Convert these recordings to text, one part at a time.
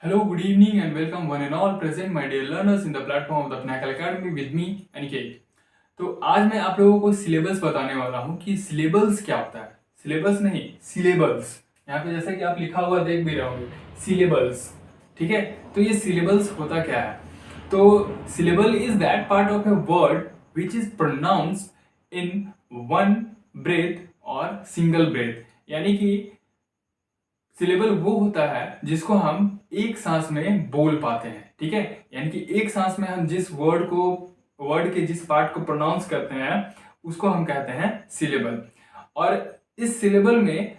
Hello, good evening, and welcome one and all present, my dear learners, in the platform of the Pinnacle Academy with me, Aniket. तो आज मैं आप लोगों को syllabus बताने वाला हूँ कि सिलेबल्स क्या होता है। सिलेबस नहीं, सिलेबल्स। यहाँ पे जैसा कि आप लिखा हुआ देख भी रहे होंगे, सिलेबल्स। ठीक है, तो ये सिलेबल्स होता क्या है? तो syllable is that part of a word which is pronounced in one breath और सिंगल ब्रेथ। यानी कि सिलेबल वो होता है जिसको हम एक सांस में बोल पाते हैं। ठीक है, यानी कि एक सांस में हम जिस वर्ड के जिस पार्ट को प्रोनाउंस करते हैं उसको हम कहते हैं सिलेबल। और इस सिलेबल में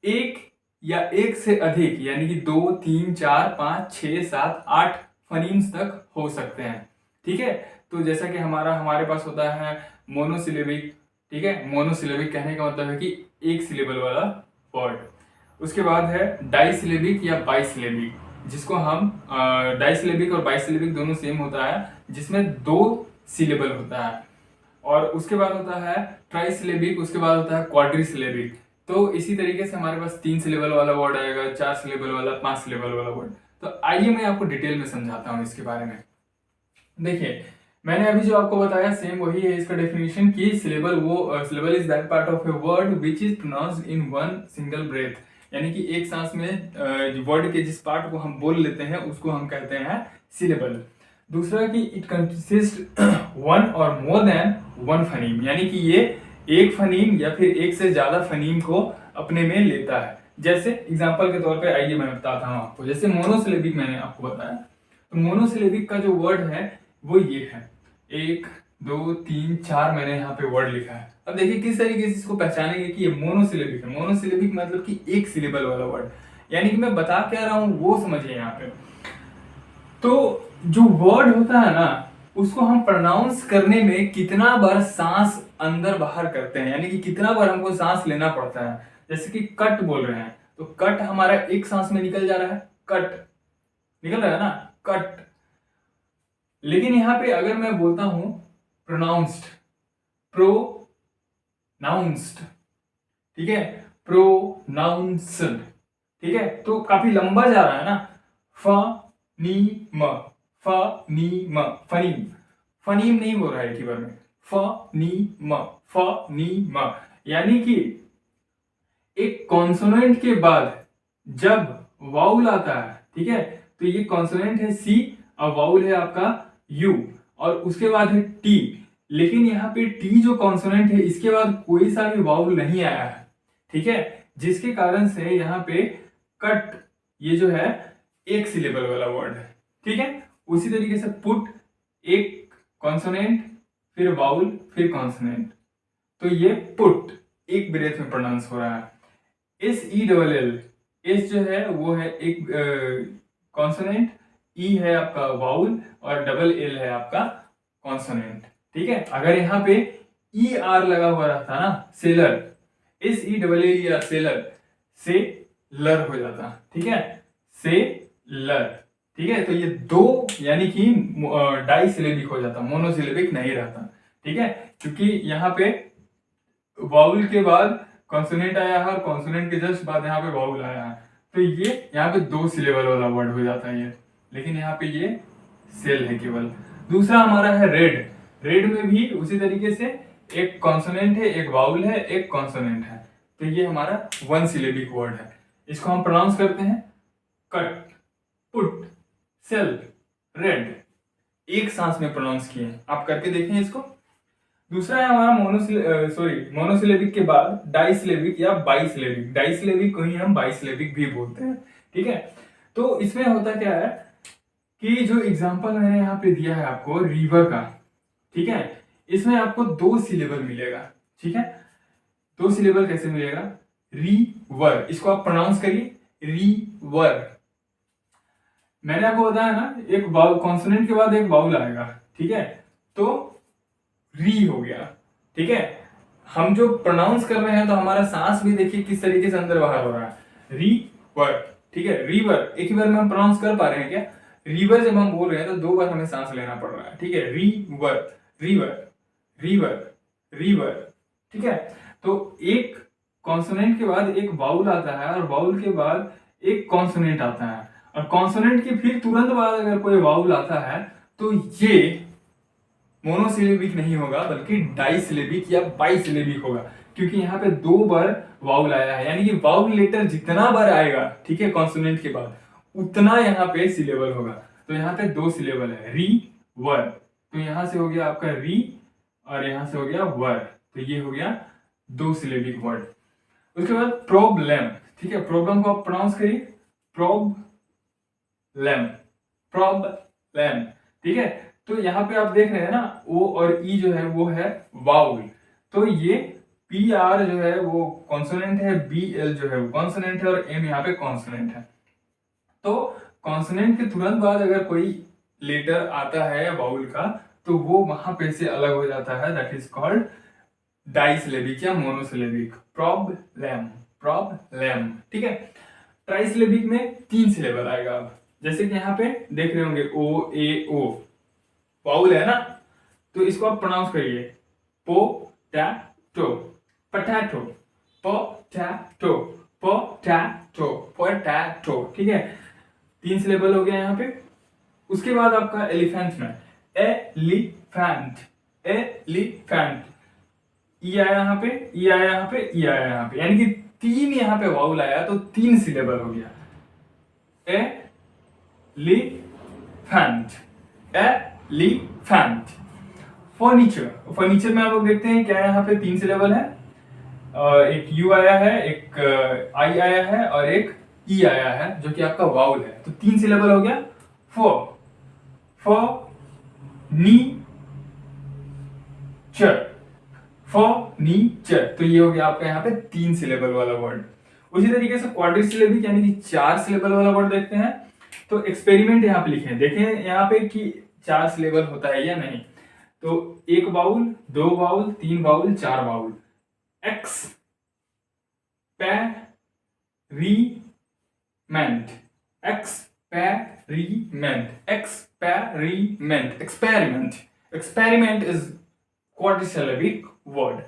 एक या एक से अधिक यानी कि 2, 3, 4, 5, 6, 7, 8 फनीम्स तक हो सकते हैं। ठीक है, तो जैसा कि हमारे पास होता है मोनोसिलेबिक। ठीक है, मोनोसिलेबिक कहने का मतलब है कि एक सिलेबल वाला वर्ड। उसके बाद है डाइसिलेबिक या बाइसिलेबिक, जिसको हम डाइसिलेबिक और बाइसिलेबिक दोनों सेम होता है, जिसमें 2 सिलेबल होता है। और उसके बाद होता है ट्राइसिलेबिक, उसके बाद होता है क्वाड्रिसिलेबिक। तो इसी तरीके से हमारे पास 3 सिलेबल वाला वर्ड आएगा, 4 सिलेबल वाला, 5 सिलेबल वाला वर्ड। तो आइए मैं आपको डिटेल में समझाता हूँ इसके बारे में। देखिए, मैंने अभी जो आपको बताया सेम वही है इसका डेफिनेशन कि syllable is that part of a word which is pronounced in one single breath. यानी कि एक सांस में वर्ड के जिस पार्ट को हम बोल लेते हैं उसको हम कहते हैं सिलेबल। दूसरा कि इट कंसिस्ट वन और मोर देन वन फनीम, यानी कि ये एक फनीम या फिर एक से ज्यादा फनीम को अपने में लेता है। जैसे एग्जांपल के तौर पे आइए मैं बताता हूँ आपको। जैसे मोनोसिलेबिक मैंने आपको बताया, तो मोनोसिलेबिक का जो वर्ड है वो ये है, 1, 2, 3, 4 मैंने यहाँ पे वर्ड लिखा है। अब देखिए किस तरीके से इसको पहचानेंगे कि ये मोनोसिलेबिक है। मोनोसिलेबिक मतलब कि एक सिलेबल वाला वर्ड, यानी कि मैं बता क्या रहा हूँ वो समझिए यहाँ पे। तो जो वर्ड होता है ना, उसको हम प्रोनाउंस करने में कितना बार सांस अंदर बाहर करते हैं, यानी कि कितना बार हमको सांस लेना पड़ता है। जैसे कि कट बोल रहे हैं, तो कट हमारा एक सांस में निकल जा रहा है, कट निकल रहा है ना, कट। लेकिन यहां पे अगर मैं बोलता हूं प्रोनाउंस्ड, प्रोनाउंस्ड, ठीक है, प्रोनाउंस्ड, ठीक है, तो काफी लंबा जा रहा है ना। फ नी म, फ नी म, फनीम, फनीम नहीं बोल रहा है एक ही बार में, फ नी म, फ नी म। यानी कि एक कॉन्सोनेंट के बाद जब वाउल आता है, ठीक है, तो ये कॉन्सोनेंट है सी और वाउल है आपका यू, और उसके बाद है टी। लेकिन यहाँ पे टी जो कॉन्सोनेंट है इसके बाद कोई सा भी वाउल नहीं आया है। ठीक है, जिसके कारण से यहाँ पे कट ये जो है एक सिलेबल वाला वर्ड है। ठीक है, उसी तरीके से पुट, एक कॉन्सोनेंट फिर वाउल फिर कॉन्सोनेंट, तो ये पुट एक ब्रेथ में प्रोनाउंस हो रहा है। SELL, एस जो है वो है एक कॉन्सोनेंट, ई है आपका वाउल और डबल एल है आपका कॉन्सोनेंट। ठीक है, अगर यहाँ पे ER लगा हुआ रहता ना, सेलर, SELLER, सेलर, से लर हो जाता। ठीक है, से लर। ठीक है, तो ये 2 यानी कि डाइसिलेबिक हो जाता, मोनोसिलेबिक नहीं रहता। ठीक है, क्योंकि यहाँ पे वाउल के बाद कॉन्सोनेंट आया है और कॉन्सोनेंट के जस्ट बाद यहाँ पे वाउल आया है, तो ये यहाँ पे 2 सिलेबल वाला वर्ड हो जाता है ये। लेकिन यहाँ पे ये सेल है केवल। दूसरा हमारा है रेड। रेड में भी उसी तरीके से एक कॉन्सोनेंट है, एक वाउल है, एक कॉन्सोनेंट है, तो ये हमारा 1 सिलेबिक वर्ड है। इसको हम प्रोनाउंस करते हैं कट, पुट, सेल, रेड, एक सांस में प्रोनाउंस किए। आप करके देखें इसको। दूसरा है हमारा मोनोसिलेबिक के बाद डाइसिलेबिक या बाइसिलेबिक। डाइसिलेबिक को ही हम बाइसिलेबिक भी बोलते हैं। ठीक है, तो इसमें होता क्या है कि जो एग्जांपल मैंने यहाँ पे दिया है आपको रिवर का, ठीक है, इसमें आपको 2 सिलेबल मिलेगा। ठीक है, 2 सिलेबल कैसे मिलेगा? रिवर, इसको आप प्रोनाउंस करिए रिवर। मैंने आपको बताया ना, एक वाउल कॉन्सोनेंट के बाद एक वाउल आएगा। ठीक है, तो री हो गया। ठीक है, हम जो प्रोनाउंस कर रहे हैं तो हमारा सांस भी देखिए किस तरीके से अंदर बाहर हो रहा है, रीवर। ठीक है, रिवर एक ही बार में हम प्रोनाउंस कर पा रहे हैं क्या? रिवर जब हम बोल रहे हैं तो 2 बार हमें सांस लेना पड़ रहा है। ठीक है, रिवर, रिवर, रिवर, रिवर। ठीक है, तो एक कॉन्सोनेंट के बाद एक वाउल आता है और वाउल के बाद एक कॉन्सोनेंट आता है। और कॉन्सोनेंट के फिर तुरंत बाद अगर कोई वाउल आता है तो ये मोनोसिलेबिक नहीं होगा बल्कि डाइसिलेबिक या बाइसिलेबिक होगा, क्योंकि यहाँ पे 2 बार वाउल आया है, यानी कि वाउल लेटर जितना बार आएगा, ठीक है, कॉन्सोनेंट के बाद उतना यहाँ पे सिलेबल होगा। तो यहाँ पे 2 सिलेबल है, री वर, तो यहाँ से हो गया आपका री और यहाँ से हो गया वर, तो ये हो गया 2 सिलेबिक वर्ड। उसके बाद प्रॉब्लम, ठीक है, प्रॉब्लम को आप प्रोनाउंस करिए, प्रॉब्लम, प्रॉब्लम, ठीक है। तो यहाँ पे आप देख रहे हैं ना, ओ और ई जो है वो है वाउल, तो ये पी आर जो है वो कॉन्सोनेंट है, बी एल जो है वो कॉन्सोनेंट है और एम यहाँ पे कॉन्सोनेंट है। तो कॉन्सोनेंट के तुरंत बाद अगर कोई लेटर आता है वाउल का तो वो वहां पे से अलग हो जाता है, दैट इज कॉल्ड डाइसिलेबिक या मोनोसिलेबिक। प्रॉब्लम, प्रॉब्लम, ठीक है। ट्राइसिलेबिक में 3 सिलेबल आएगा। अब जैसे कि यहाँ पे देख रहे होंगे ओ ए ओ वाउल है ना, तो इसको आप प्रोनाउंस करिए potato, potato, potato, potato, potato, ठीक है। 3 सिलेबल हो गया यहाँ पे। उसके बाद आपका एलिफेंट में एलिफेंट, एलिफेंट, ई आया यहाँ पे, ई आया यहाँ पे, ई आया यहाँ पे, यानी कि 3 यहाँ पे वाउल आया तो 3 सिलेबल हो गया। Elephant, elephant. फर्नीचर, फर्नीचर में आप लोग देखते हैं क्या यहाँ पे 3 सिलेबल है, एक यू आया है, एक आई आया है और एक ई आया है जो कि आपका वाउल है, तो 3 सिलेबल हो गया। फर्नीचर, फर्नीचर, तो ये हो गया आपका यहाँ पे 3 सिलेबल वाला वर्ड। उसी तरीके से क्वाड्रिसिलेबिक यानी कि 4 सिलेबल वाला वर्ड देखते हैं। तो एक्सपेरिमेंट यहाँ पे लिखे हैं, देखें यहाँ पे कि 4 सिलेबल होता है या नहीं। तो 1 vowel, 2 vowel, 3 vowel, 4 vowel. Experiment, experiment, experiment, experiment, experiment is quadrisyllabic word.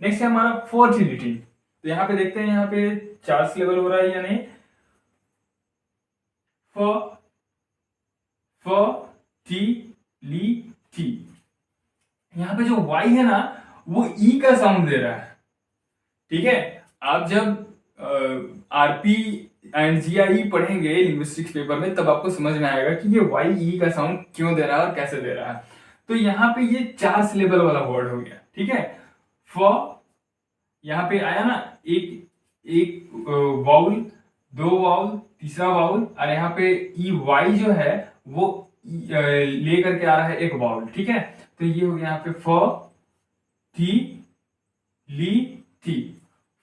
Next है हमारा फर्टिलिटी। तो यहाँ पे देखते हैं यहाँ पे 4 सिलेबल हो रहा है या नहीं। फर्टिलिटी, यहाँ पे जो वाई है ना वो ई का साउंड दे रहा है, ठीक है। आप जब आरपी एंड जीआई पढ़ेंगे लिंग्विस्टिक्स पेपर में तब आपको समझ में आएगा कि ये वाई ई का साउंड क्यों दे रहा है और कैसे दे रहा है। तो यहाँ पे ये 4 सिलेबल वाला वर्ड हो गया, ठीक है। यहाँ पे आया ना, एक वाउल, 2 वाउल, तीसरा वाउल, और यहाँ पे ई वाई जो है वो ले करके आ रहा है एक वाउल, ठीक है। तो ये हो गया यहाँ पे fertility,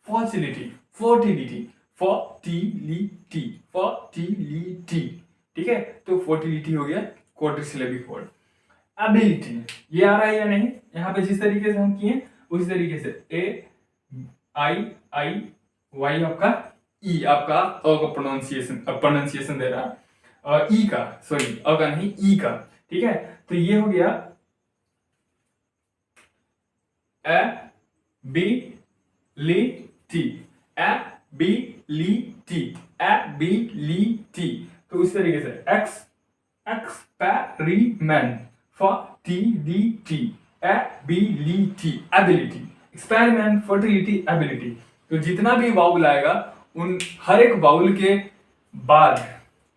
fertility, fertility, fertility, fertility, ठीक है। तो फर्टिलिटी हो गया क्वाड्रिसिलेबिक वर्ड। एबिलिटी, ये आ रहा है या नहीं, यहाँ पे जिस तरीके से हम किए उसी तरीके से ए आई आई वाई आपका ई, आपका अ का प्रोनाउंसिएशन दे रहा है, ई का, सॉरी अ का नहीं, ई का, ठीक है। तो ये हो गया एबिलिटी, एबिलिटी, एबिलिटी। तो उस तरीके से experiment, fertility, ability, ability, experiment, fertility, ability. तो जितना भी वाउल आएगा उन हर एक वाउल के बाद,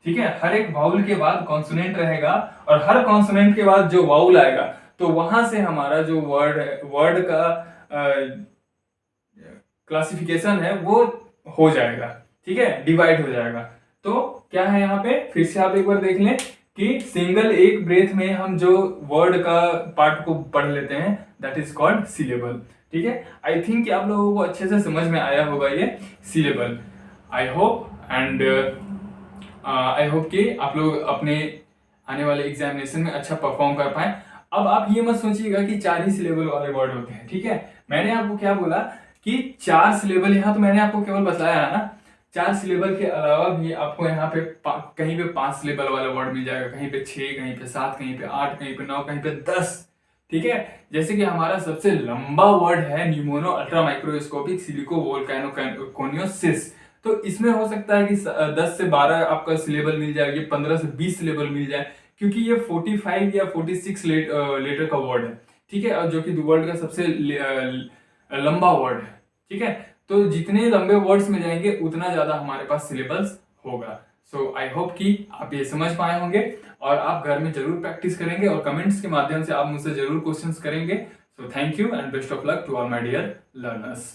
ठीक है, हर एक वाउल के बाद कॉन्सोनेंट रहेगा और हर कॉन्सोनेंट के बाद जो वाउल आएगा तो वहां से हमारा जो वर्ड का क्लासिफिकेशन है वो हो जाएगा, ठीक है, डिवाइड हो जाएगा। तो क्या है यहाँ पे, फिर से आप एक बार देख लें कि सिंगल एक ब्रेथ में हम जो वर्ड का पार्ट को पढ़ लेते हैं दैट इज कॉल्ड सिलेबल, ठीक है। आई थिंक कि आप लोगों को अच्छे से समझ में आया होगा ये syllable. I hope and I hope कि आप लोग अपने आने वाले एग्जामिनेशन में अच्छा परफॉर्म कर पाए। अब आप ये मत सोचिएगा कि 4 ही सिलेबल वाले वर्ड होते हैं, ठीक है। मैंने आपको क्या बोला कि 4 सिलेबल, यहाँ तो मैंने आपको केवल बताया है ना, 4 सिलेबल के अलावा भी आपको यहाँ पे कहीं पे 5 सिलेबल वाला वर्ड मिल जाएगा, कहीं पे 6, कहीं पे 7, कहीं पे 8, कहीं पे 9, कहीं पे 10, ठीक है। जैसे कि हमारा सबसे लंबा वर्ड है न्यूमोनो अल्ट्रा माइक्रोस्कोपिक सिलिको वोल्केनोकोनियोसिस, तो इसमें हो सकता है कि 10 से 12 आपका सिलेबल मिल जाए, ये 15 से 20 सिलेबल मिल जाए, क्योंकि ये 45 या 46 लेटर का वर्ड है, ठीक है, और जो कि वर्ल्ड का सबसे लंबा वर्ड है, ठीक है। तो जितने लंबे वर्ड्स में जाएंगे उतना ज्यादा हमारे पास सिलेबस होगा। सो आई होप कि आप ये समझ पाए होंगे और आप घर में जरूर प्रैक्टिस करेंगे और कमेंट्स के माध्यम से आप मुझसे जरूर क्वेश्चंस करेंगे। So thank you and best of luck to all my dear learners.